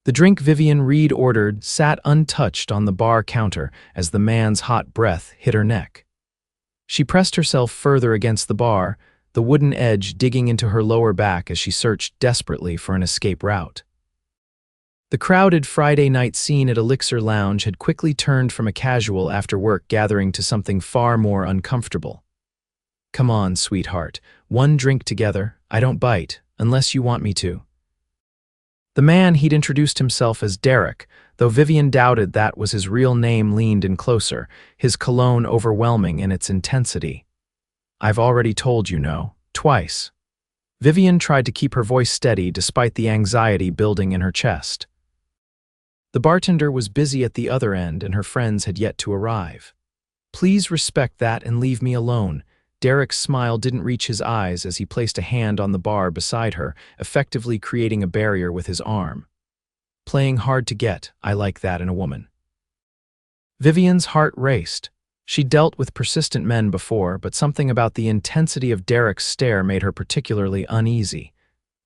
The drink Vivian Reed ordered sat untouched on the bar counter as the man's hot breath hit her neck. She pressed herself further against the bar, the wooden edge digging into her lower back as she searched desperately for an escape route. The crowded Friday night scene at Elixir Lounge had quickly turned from a casual after-work gathering to something far more uncomfortable. "Come on, sweetheart, one drink together, I don't bite, unless you want me to." The man he'd introduced himself as Derek, though Vivian doubted that was his real name, leaned in closer, his cologne overwhelming in its intensity. "I've already told you no, twice." Vivian tried to keep her voice steady despite the anxiety building in her chest. The bartender was busy at the other end and her friends had yet to arrive. "Please respect that and leave me alone." Derek's smile didn't reach his eyes as he placed a hand on the bar beside her, effectively creating a barrier with his arm. "Playing hard to get, I like that in a woman." Vivian's heart raced. She dealt with persistent men before, but something about the intensity of Derek's stare made her particularly uneasy.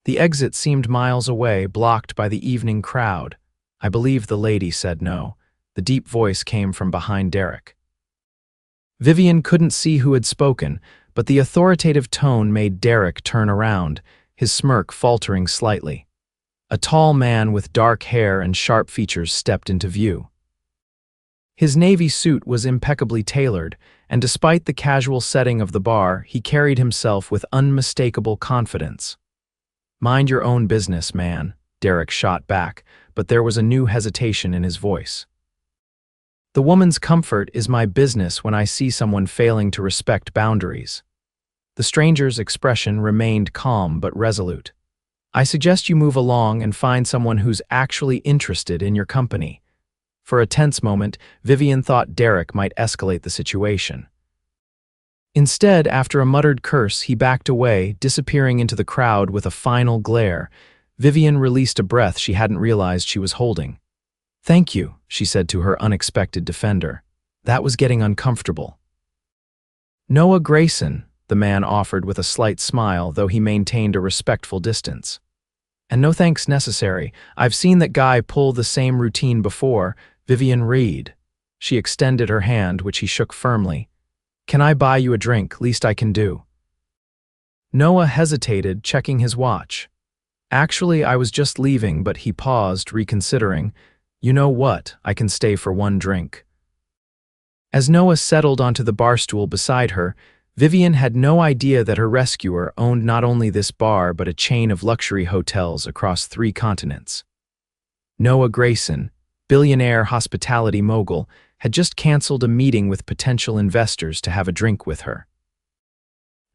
The exit seemed miles away, blocked by the evening crowd. "I believe the lady said no." The deep voice came from behind Derek. Vivian couldn't see who had spoken, but the authoritative tone made Derek turn around, his smirk faltering slightly. A tall man with dark hair and sharp features stepped into view. His navy suit was impeccably tailored, and despite the casual setting of the bar, he carried himself with unmistakable confidence. "Mind your own business, man," Derek shot back, but there was a new hesitation in his voice. "The woman's comfort is my business when I see someone failing to respect boundaries." The stranger's expression remained calm but resolute. "I suggest you move along and find someone who's actually interested in your company." For a tense moment, Vivian thought Derek might escalate the situation. Instead, after a muttered curse, he backed away, disappearing into the crowd with a final glare. Vivian released a breath she hadn't realized she was holding. "Thank you," she said to her unexpected defender. That was getting uncomfortable. "Noah Grayson," the man offered with a slight smile, though he maintained a respectful distance. "And no thanks necessary. I've seen that guy pull the same routine before." "Vivian Reed." She extended her hand, which he shook firmly. "Can I buy you a drink? Least I can do." Noah hesitated, checking his watch. "Actually, I was just leaving," but he paused, reconsidering. "You know what? I can stay for one drink." As Noah settled onto the bar stool beside her, Vivian had no idea that her rescuer owned not only this bar but a chain of luxury hotels across 3 continents. Noah Grayson, billionaire hospitality mogul, had just canceled a meeting with potential investors to have a drink with her.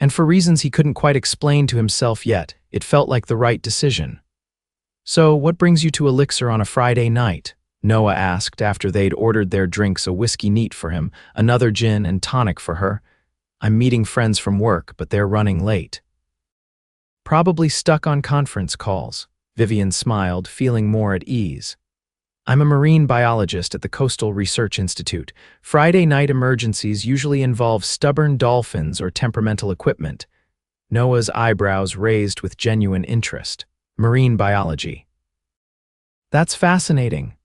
And for reasons he couldn't quite explain to himself yet, it felt like the right decision. "So, what brings you to Elixir on a Friday night?" Noah asked after they'd ordered their drinks, a whiskey neat for him, another gin and tonic for her. "I'm meeting friends from work, but they're running late." "Probably stuck on conference calls." Vivian smiled, feeling more at ease. "I'm a marine biologist at the Coastal Research Institute. Friday night emergencies usually involve stubborn dolphins or temperamental equipment." Noah's eyebrows raised with genuine interest. "Marine biology. That's fascinating.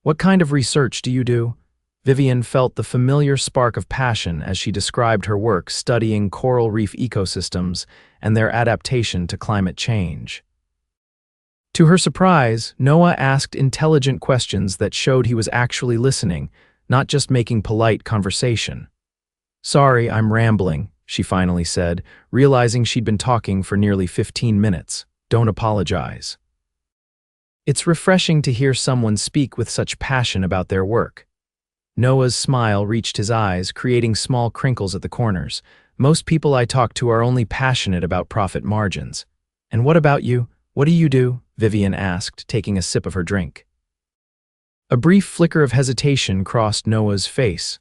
What kind of research do you do?" Vivian felt the familiar spark of passion as she described her work studying coral reef ecosystems and their adaptation to climate change. To her surprise, Noah asked intelligent questions that showed he was actually listening, not just making polite conversation. "Sorry, I'm rambling," she finally said, realizing she'd been talking for nearly 15 minutes. "Don't apologize." It's refreshing to hear someone speak with such passion about their work. Noah's smile reached his eyes, creating small crinkles at the corners. "Most people I talk to are only passionate about profit margins." "And what about you? What do you do?" Vivian asked, taking a sip of her drink. A brief flicker of hesitation crossed Noah's face.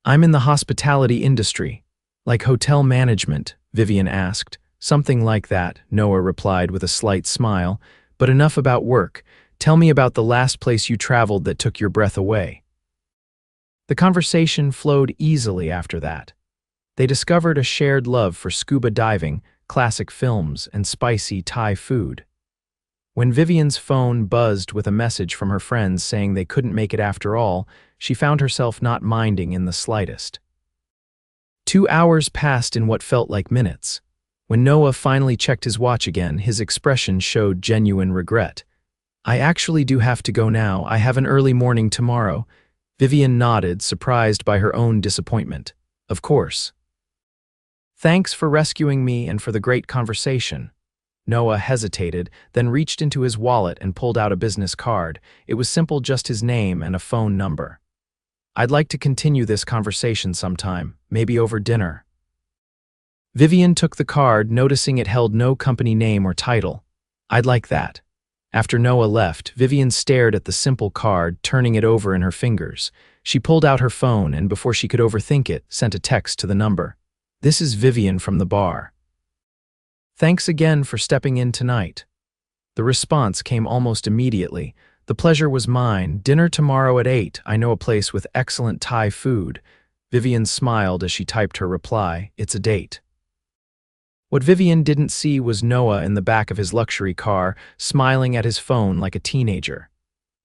"I'm in the hospitality industry." "Like hotel management?" Vivian asked. "Something like that," Noah replied with a slight smile. "But enough about work. Tell me about the last place you traveled that took your breath away." The conversation flowed easily after that. They discovered a shared love for scuba diving, classic films, and spicy Thai food. When Vivian's phone buzzed with a message from her friends saying they couldn't make it after all, she found herself not minding in the slightest. 2 hours passed in what felt like minutes. When Noah finally checked his watch again, his expression showed genuine regret. "I actually do have to go now. I have an early morning tomorrow." Vivian nodded, surprised by her own disappointment. "Of course. Thanks for rescuing me and for the great conversation." Noah hesitated, then reached into his wallet and pulled out a business card. It was simple, just his name and a phone number. "I'd like to continue this conversation sometime, maybe over dinner." Vivian took the card, noticing it held no company name or title. "I'd like that." After Noah left, Vivian stared at the simple card, turning it over in her fingers. She pulled out her phone and, before she could overthink it, sent a text to the number. "This is Vivian from the bar. Thanks again for stepping in tonight." The response came almost immediately. "The pleasure was mine. Dinner tomorrow at 8. I know a place with excellent Thai food." Vivian smiled as she typed her reply. "It's a date." What Vivian didn't see was Noah in the back of his luxury car, smiling at his phone like a teenager.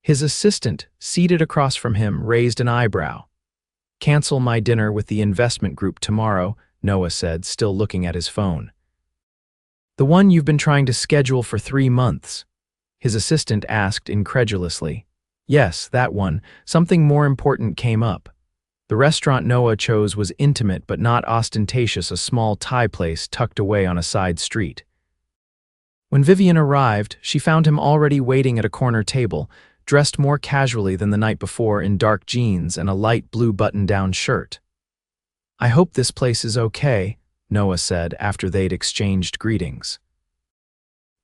His assistant, seated across from him, raised an eyebrow. "Cancel my dinner with the investment group tomorrow," Noah said, still looking at his phone. "The one you've been trying to schedule for 3 months?" His assistant asked incredulously. "Yes, that one. Something more important came up." The restaurant Noah chose was intimate but not ostentatious, a small Thai place tucked away on a side street. When Vivian arrived, she found him already waiting at a corner table, dressed more casually than the night before in dark jeans and a light blue button-down shirt. "I hope this place is okay," Noah said after they'd exchanged greetings.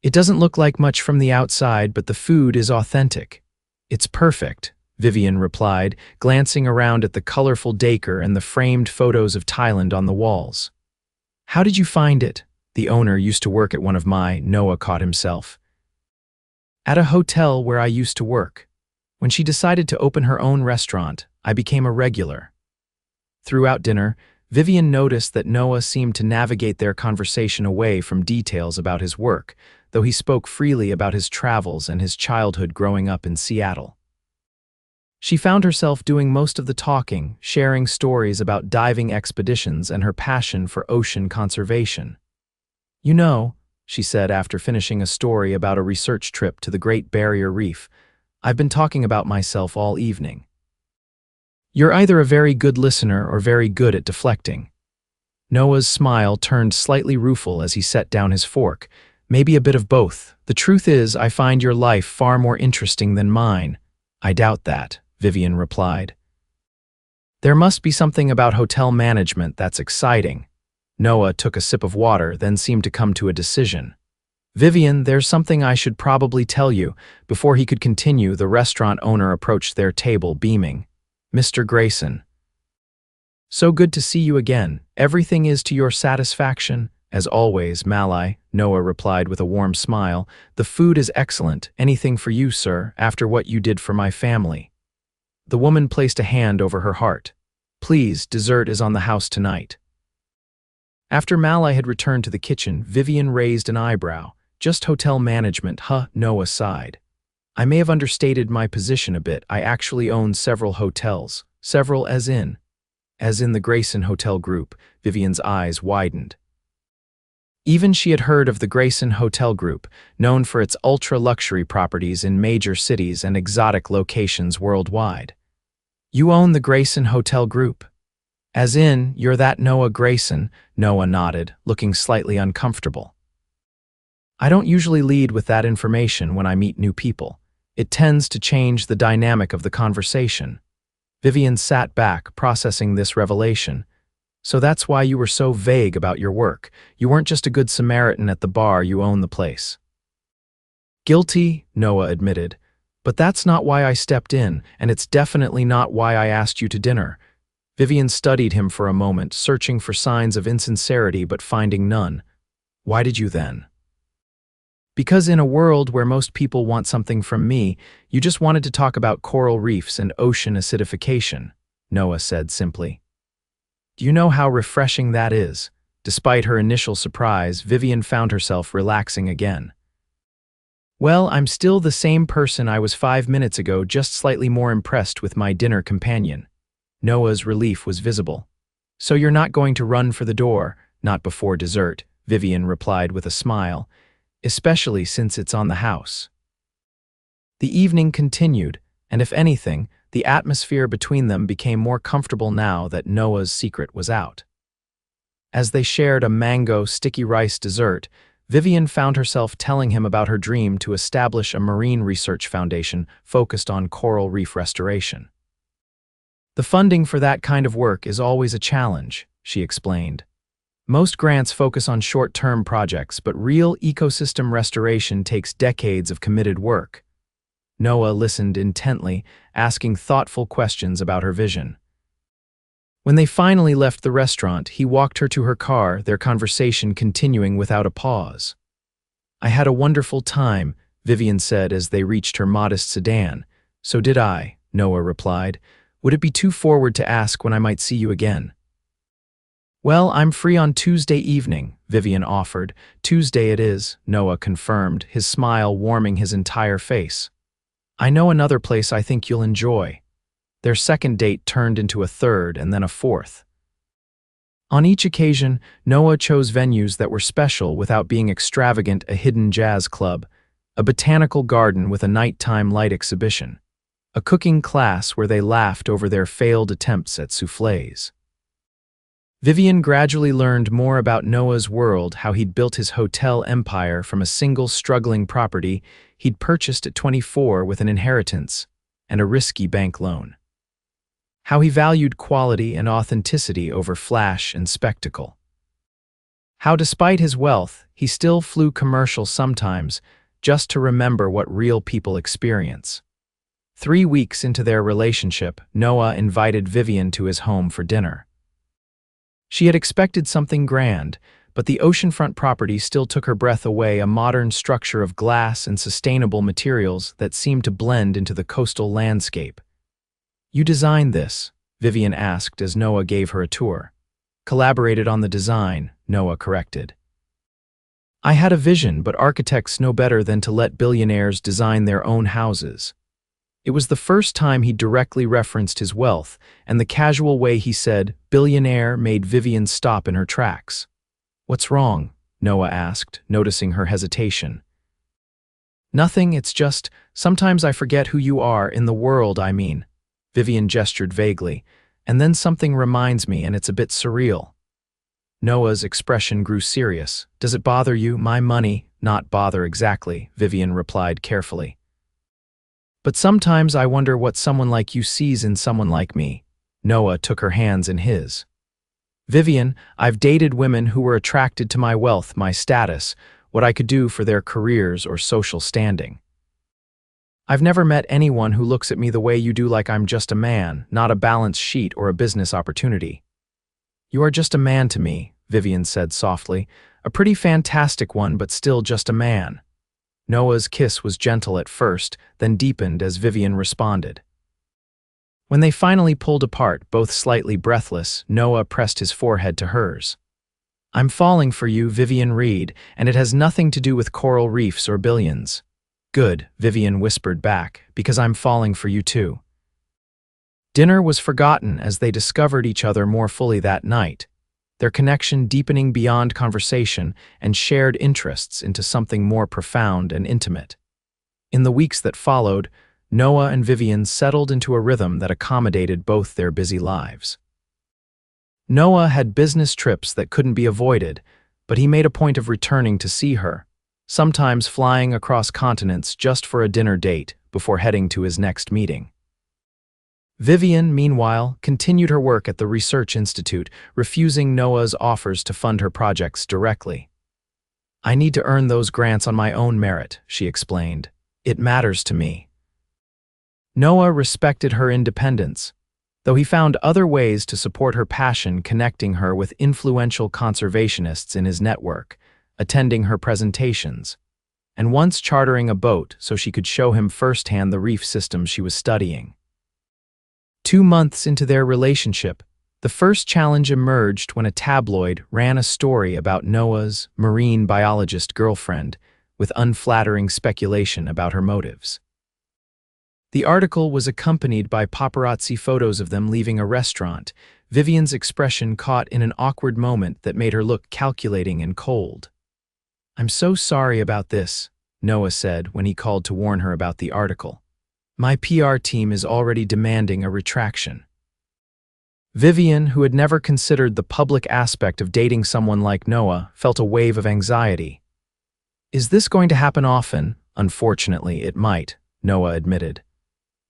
"It doesn't look like much from the outside, but the food is authentic." "It's perfect," Vivian replied, glancing around at the colorful decor and the framed photos of Thailand on the walls. "How did you find it?" "The owner used to work at one of my," Noah caught himself. "At a hotel where I used to work. When she decided to open her own restaurant, I became a regular." Throughout dinner, Vivian noticed that Noah seemed to navigate their conversation away from details about his work, though he spoke freely about his travels and his childhood growing up in Seattle. She found herself doing most of the talking, sharing stories about diving expeditions and her passion for ocean conservation. "You know," she said after finishing a story about a research trip to the Great Barrier Reef, "I've been talking about myself all evening." "You're either a very good listener or very good at deflecting." Noah's smile turned slightly rueful as he set down his fork. "Maybe a bit of both. The truth is, I find your life far more interesting than mine." "I doubt that," Vivian replied. "There must be something about hotel management that's exciting." Noah took a sip of water, then seemed to come to a decision. "Vivian, there's something I should probably tell you." Before he could continue, the restaurant owner approached their table, beaming. "Mr. Grayson. So good to see you again. Everything is to your satisfaction?" "As always, Malai," Noah replied with a warm smile. "The food is excellent. Anything for you, sir, after what you did for my family." The woman placed a hand over her heart. "Please, dessert is on the house tonight." After Malai had returned to the kitchen, Vivian raised an eyebrow. "Just hotel management, huh?" Noah sighed. "I may have understated my position a bit. I actually own several hotels." "Several as in?" "As in the Grayson Hotel Group." Vivian's eyes widened. Even she had heard of the Grayson Hotel Group, known for its ultra-luxury properties in major cities and exotic locations worldwide. "You own the Grayson Hotel Group?" "As in, you're that Noah Grayson?" Noah nodded, looking slightly uncomfortable. "I don't usually lead with that information when I meet new people. It tends to change the dynamic of the conversation." Vivian sat back, processing this revelation. "So that's why you were so vague about your work. You weren't just a good Samaritan at the bar, you own the place." "Guilty," Noah admitted. "But that's not why I stepped in, and it's definitely not why I asked you to dinner." Vivian studied him for a moment, searching for signs of insincerity but finding none. "Why did you then?" "Because in a world where most people want something from me, you just wanted to talk about coral reefs and ocean acidification," Noah said simply. "Do you know how refreshing that is?" Despite her initial surprise, Vivian found herself relaxing again. Well, I'm still the same person I was 5 minutes ago, just slightly more impressed with my dinner companion. Noah's relief was visible. So you're not going to run for the door, not before dessert, Vivian replied with a smile, especially since it's on the house. The evening continued, and if anything, the atmosphere between them became more comfortable now that Noah's secret was out. As they shared a mango sticky rice dessert, Vivian found herself telling him about her dream to establish a marine research foundation focused on coral reef restoration. The funding for that kind of work is always a challenge, she explained. Most grants focus on short-term projects, but real ecosystem restoration takes decades of committed work. Noah listened intently, asking thoughtful questions about her vision. When they finally left the restaurant, he walked her to her car, their conversation continuing without a pause. "I had a wonderful time," Vivian said as they reached her modest sedan. "So did I," Noah replied. "Would it be too forward to ask when I might see you again?" "Well, I'm free on Tuesday evening," Vivian offered. "Tuesday it is," Noah confirmed, his smile warming his entire face. "I know another place I think you'll enjoy." Their second date turned into a third and then a fourth. On each occasion, Noah chose venues that were special without being extravagant: a hidden jazz club, a botanical garden with a nighttime light exhibition, a cooking class where they laughed over their failed attempts at soufflés. Vivian gradually learned more about Noah's world, how he'd built his hotel empire from a single struggling property he'd purchased at 24 with an inheritance and a risky bank loan. How he valued quality and authenticity over flash and spectacle. How despite his wealth, he still flew commercial sometimes, just to remember what real people experience. 3 weeks into their relationship, Noah invited Vivian to his home for dinner. She had expected something grand, but the oceanfront property still took her breath away, a modern structure of glass and sustainable materials that seemed to blend into the coastal landscape. "You designed this?" Vivian asked as Noah gave her a tour. "Collaborated on the design," Noah corrected. "I had a vision, but architects know better than to let billionaires design their own houses." It was the first time he directly referenced his wealth, and the casual way he said "billionaire" made Vivian stop in her tracks. "What's wrong?" Noah asked, noticing her hesitation. "Nothing, it's just, sometimes I forget who you are in the world, I mean." Vivian gestured vaguely, "and then something reminds me, and it's a bit surreal." Noah's expression grew serious. "Does it bother you, my money?" "Not bother exactly," Vivian replied carefully. "But sometimes I wonder what someone like you sees in someone like me." Noah took her hands in his. "Vivian, I've dated women who were attracted to my wealth, my status, what I could do for their careers or social standing. I've never met anyone who looks at me the way you do, like I'm just a man, not a balance sheet or a business opportunity." "You are just a man to me," Vivian said softly. "A pretty fantastic one, but still just a man." Noah's kiss was gentle at first, then deepened as Vivian responded. When they finally pulled apart, both slightly breathless, Noah pressed his forehead to hers. "I'm falling for you, Vivian Reed, and it has nothing to do with coral reefs or billions." "Good," Vivian whispered back, "because I'm falling for you too." Dinner was forgotten as they discovered each other more fully that night, their connection deepening beyond conversation and shared interests into something more profound and intimate. In the weeks that followed, Noah and Vivian settled into a rhythm that accommodated both their busy lives. Noah had business trips that couldn't be avoided, but he made a point of returning to see her, sometimes flying across continents just for a dinner date before heading to his next meeting. Vivian, meanwhile, continued her work at the Research Institute, refusing Noah's offers to fund her projects directly. "I need to earn those grants on my own merit," she explained. "It matters to me." Noah respected her independence, though he found other ways to support her passion, connecting her with influential conservationists in his network, attending her presentations, and once chartering a boat so she could show him firsthand the reef systems she was studying. 2 months into their relationship, the first challenge emerged when a tabloid ran a story about Noah's marine biologist girlfriend, with unflattering speculation about her motives. The article was accompanied by paparazzi photos of them leaving a restaurant, Vivian's expression caught in an awkward moment that made her look calculating and cold. "I'm so sorry about this," Noah said when he called to warn her about the article. "My PR team is already demanding a retraction." Vivian, who had never considered the public aspect of dating someone like Noah, felt a wave of anxiety. "Is this going to happen often?" "Unfortunately, it might," Noah admitted.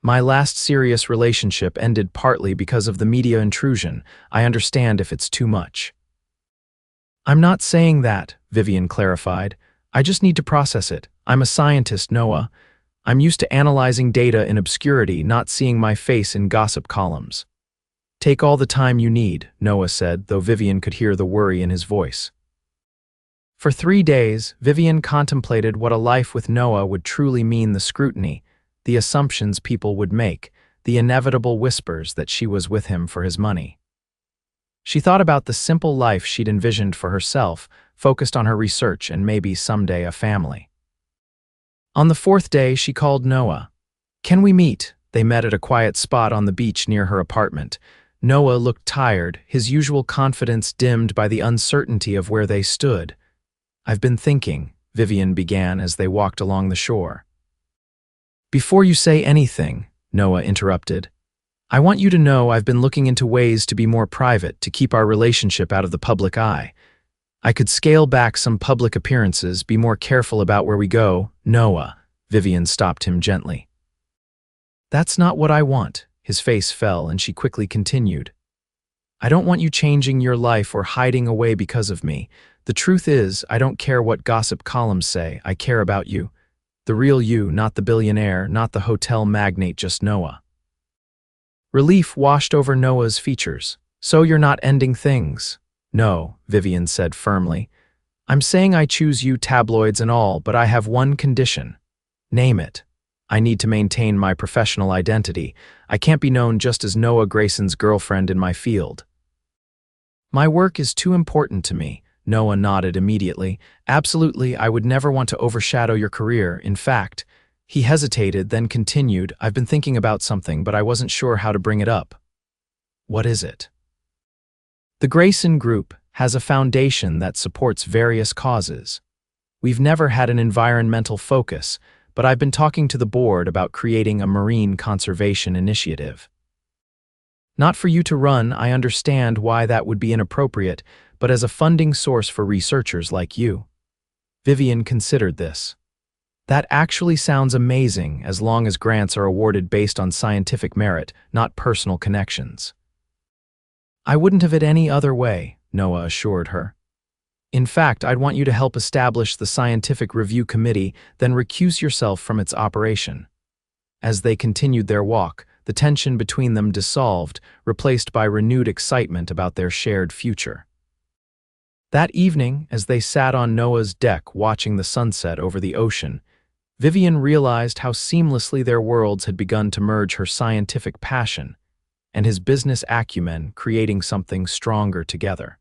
"My last serious relationship ended partly because of the media intrusion. I understand if it's too much." "I'm not saying that," Vivian clarified. "I just need to process it. I'm a scientist, Noah. I'm used to analyzing data in obscurity, not seeing my face in gossip columns." "Take all the time you need," Noah said, though Vivian could hear the worry in his voice. For 3 days, Vivian contemplated what a life with Noah would truly mean: the scrutiny, the assumptions people would make, the inevitable whispers that she was with him for his money. She thought about the simple life she'd envisioned for herself, focused on her research and maybe someday a family. On the 4th day, she called Noah. "Can we meet?" They met at a quiet spot on the beach near her apartment. Noah looked tired, his usual confidence dimmed by the uncertainty of where they stood. "I've been thinking," Vivian began as they walked along the shore. "Before you say anything," Noah interrupted, "I want you to know I've been looking into ways to be more private, to keep our relationship out of the public eye. I could scale back some public appearances, be more careful about where we go." "Noah," Vivian stopped him gently. "That's not what I want." His face fell, and she quickly continued. "I don't want you changing your life or hiding away because of me. The truth is, I don't care what gossip columns say. I care about you. The real you, not the billionaire, not the hotel magnate, just Noah." Relief washed over Noah's features. "So you're not ending things?" "No," Vivian said firmly. "I'm saying I choose you, tabloids and all, but I have one condition." "Name it." "I need to maintain my professional identity. I can't be known just as Noah Grayson's girlfriend in my field." "My work is too important to me." Noah nodded immediately. "Absolutely, I would never want to overshadow your career. In fact," he hesitated, then continued, "I've been thinking about something, but I wasn't sure how to bring it up." "What is it?" "The Grayson Group has a foundation that supports various causes. We've never had an environmental focus, but I've been talking to the board about creating a marine conservation initiative." "Not for you to run, I understand why that would be inappropriate, but as a funding source for researchers like you." Vivian considered this. "That actually sounds amazing, as long as grants are awarded based on scientific merit, not personal connections." "I wouldn't have it any other way," Noah assured her. "In fact, I'd want you to help establish the Scientific Review Committee, then recuse yourself from its operation." As they continued their walk, the tension between them dissolved, replaced by renewed excitement about their shared future. That evening, as they sat on Noah's deck watching the sunset over the ocean, Vivian realized how seamlessly their worlds had begun to merge: her scientific passion and his business acumen, creating something stronger together.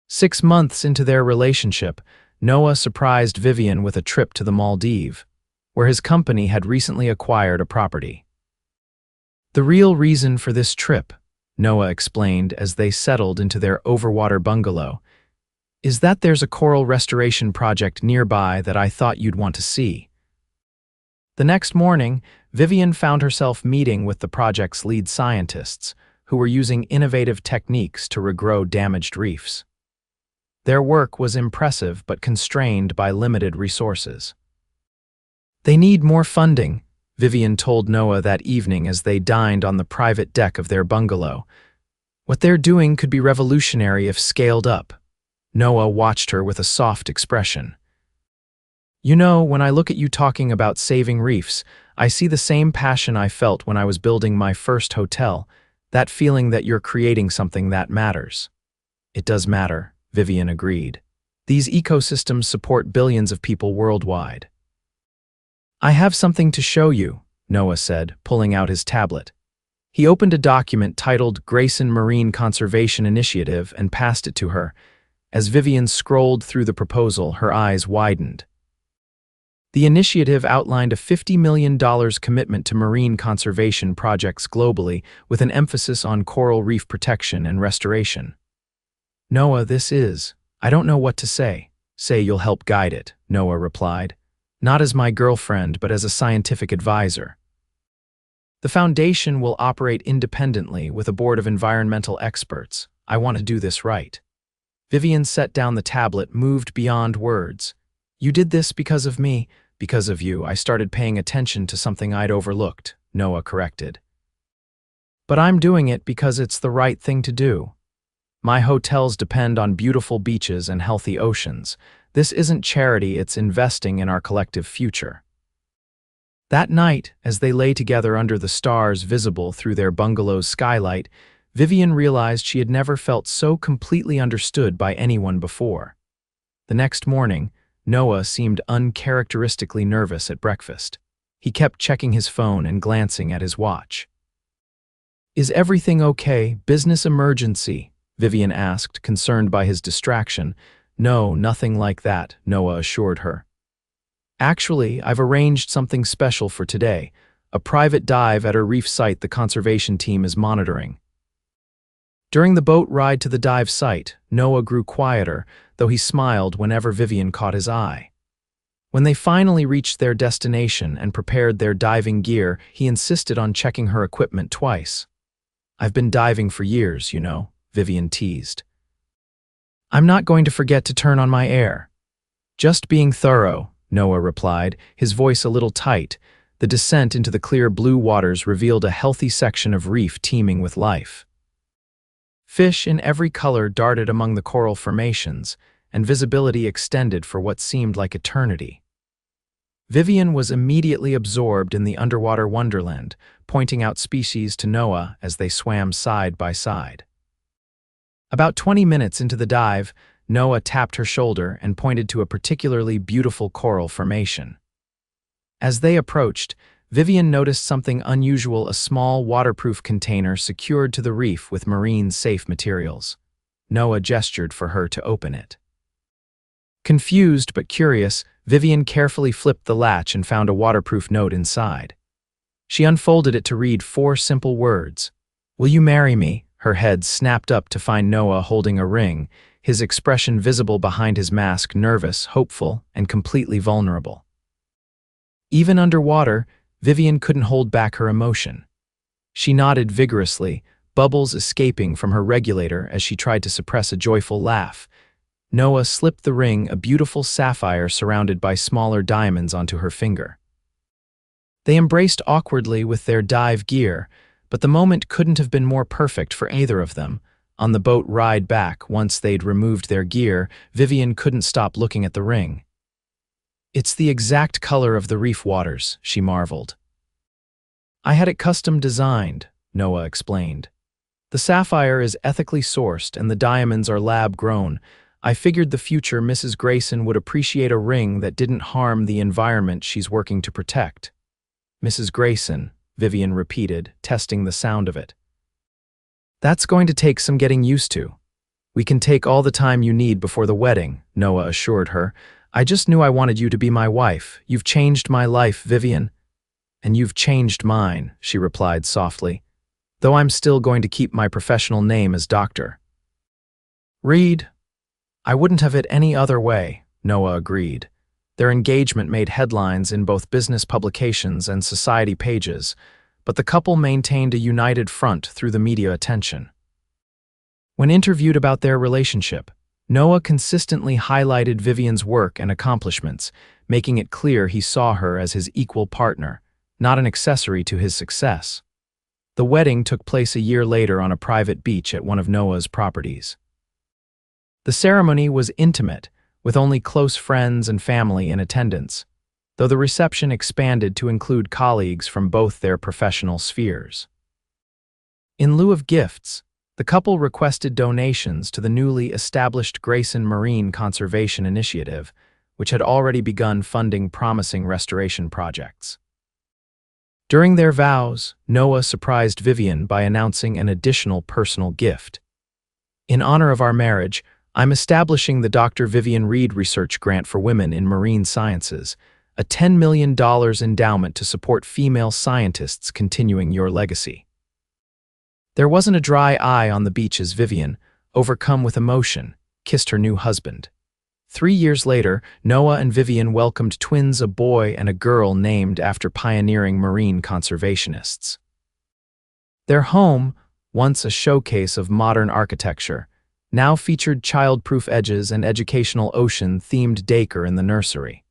6 months into their relationship, Noah surprised Vivian with a trip to the Maldives, where his company had recently acquired a property. "The real reason for this trip," Noah explained as they settled into their overwater bungalow, "is that there's a coral restoration project nearby that I thought you'd want to see." The next morning, Vivian found herself meeting with the project's lead scientists, who were using innovative techniques to regrow damaged reefs. Their work was impressive but constrained by limited resources. "They need more funding," Vivian told Noah that evening as they dined on the private deck of their bungalow. "What they're doing could be revolutionary if scaled up." Noah watched her with a soft expression. "You know, when I look at you talking about saving reefs, I see the same passion I felt when I was building my first hotel, that feeling that you're creating something that matters." "It does matter," Vivian agreed. "These ecosystems support billions of people worldwide." "I have something to show you," Noah said, pulling out his tablet. He opened a document titled Grayson Marine Conservation Initiative and passed it to her. As Vivian scrolled through the proposal, her eyes widened. The initiative outlined a $50 million commitment to marine conservation projects globally, with an emphasis on coral reef protection and restoration. "Noah, I don't know what to say." "Say you'll help guide it," Noah replied. "Not as my girlfriend, but as a scientific advisor. The foundation will operate independently with a board of environmental experts. I want to do this right." Vivian set down the tablet, moved beyond words. "You did this because of me. Because of you, I started paying attention to something I'd overlooked," Noah corrected. "But I'm doing it because it's the right thing to do. My hotels depend on beautiful beaches and healthy oceans. This isn't charity, it's investing in our collective future." That night, as they lay together under the stars visible through their bungalow's skylight, Vivian realized she had never felt so completely understood by anyone before. The next morning, Noah seemed uncharacteristically nervous at breakfast. He kept checking his phone and glancing at his watch. "Is everything okay? Business emergency?" Vivian asked, concerned by his distraction. "No, nothing like that," Noah assured her. "Actually, I've arranged something special for today, a private dive at a reef site the conservation team is monitoring." During the boat ride to the dive site, Noah grew quieter, though he smiled whenever Vivian caught his eye. When they finally reached their destination and prepared their diving gear, he insisted on checking her equipment twice. "I've been diving for years, you know," Vivian teased. "I'm not going to forget to turn on my air." "Just being thorough," Noah replied, his voice a little tight. The descent into the clear blue waters revealed a healthy section of reef teeming with life. Fish in every color darted among the coral formations, and visibility extended for what seemed like eternity. Vivian was immediately absorbed in the underwater wonderland, pointing out species to Noah as they swam side by side. About 20 minutes into the dive, Noah tapped her shoulder and pointed to a particularly beautiful coral formation. As they approached, Vivian noticed something unusual: a small waterproof container secured to the reef with marine-safe materials. Noah gestured for her to open it. Confused but curious, Vivian carefully flipped the latch and found a waterproof note inside. She unfolded it to read 4 simple words. "Will you marry me?" Her head snapped up to find Noah holding a ring, his expression visible behind his mask, nervous, hopeful, and completely vulnerable. Even underwater, Vivian couldn't hold back her emotion. She nodded vigorously, bubbles escaping from her regulator as she tried to suppress a joyful laugh. Noah slipped the ring, a beautiful sapphire surrounded by smaller diamonds, onto her finger. They embraced awkwardly with their dive gear, but the moment couldn't have been more perfect for either of them. On the boat ride back, once they'd removed their gear, Vivian couldn't stop looking at the ring. "It's the exact color of the reef waters," she marveled. "I had it custom designed," Noah explained. "The sapphire is ethically sourced and the diamonds are lab-grown. I figured the future Mrs. Grayson would appreciate a ring that didn't harm the environment she's working to protect." "Mrs. Grayson," Vivian repeated, testing the sound of it. "That's going to take some getting used to. We can take all the time you need before the wedding," Noah assured her. "I just knew I wanted you to be my wife. You've changed my life, Vivian." "And you've changed mine," she replied softly, "though I'm still going to keep my professional name as Dr. Reed." "I wouldn't have it any other way," Noah agreed. Their engagement made headlines in both business publications and society pages, but the couple maintained a united front through the media attention. When interviewed about their relationship, Noah consistently highlighted Vivian's work and accomplishments, making it clear he saw her as his equal partner, not an accessory to his success. The wedding took place a year later on a private beach at one of Noah's properties. The ceremony was intimate, with only close friends and family in attendance, though the reception expanded to include colleagues from both their professional spheres. In lieu of gifts, the couple requested donations to the newly established Grayson Marine Conservation Initiative, which had already begun funding promising restoration projects. During their vows, Noah surprised Vivian by announcing an additional personal gift. "In honor of our marriage, I'm establishing the Dr. Vivian Reed Research Grant for Women in Marine Sciences. a $10 million endowment to support female scientists continuing your legacy. There wasn't a dry eye on the beach as Vivian, overcome with emotion, kissed her new husband. 3 years later, Noah and Vivian welcomed twins, a boy and a girl named after pioneering marine conservationists. Their home, once a showcase of modern architecture, now featured child-proof edges and educational ocean-themed decor in the nursery.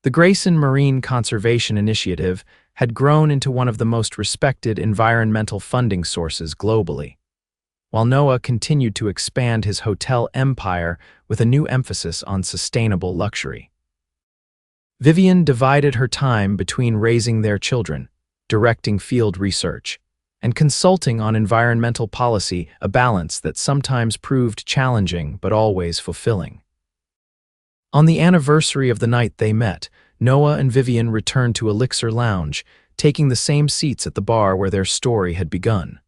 The Grayson Marine Conservation Initiative had grown into one of the most respected environmental funding sources globally, while Noah continued to expand his hotel empire with a new emphasis on sustainable luxury. Vivian divided her time between raising their children, directing field research, and consulting on environmental policy, a balance that sometimes proved challenging but always fulfilling. On the anniversary of the night they met, Noah and Vivian returned to Elixir Lounge, taking the same seats at the bar where their story had begun.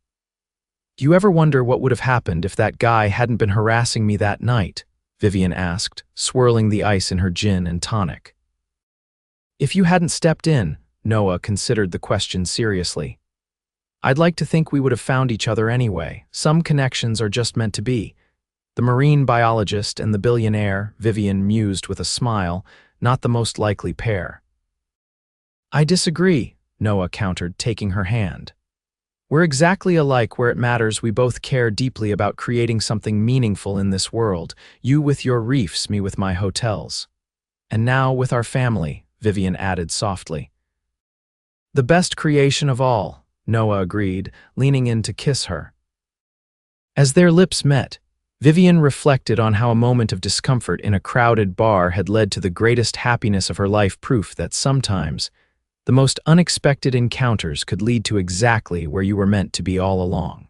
"Do you ever wonder what would have happened if that guy hadn't been harassing me that night?" Vivian asked, swirling the ice in her gin and tonic. "If you hadn't stepped in," Noah considered the question seriously. "I'd like to think we would have found each other anyway. Some connections are just meant to be." The marine biologist and the billionaire, Vivian mused with a smile, not the most likely pair. "I disagree," Noah countered, taking her hand. "We're exactly alike where it matters. We both care deeply about creating something meaningful in this world, you with your reefs, me with my hotels. And now with our family," Vivian added softly. "The best creation of all," Noah agreed, leaning in to kiss her. As their lips met, Vivian reflected on how a moment of discomfort in a crowded bar had led to the greatest happiness of her life, proof that sometimes the most unexpected encounters could lead to exactly where you were meant to be all along.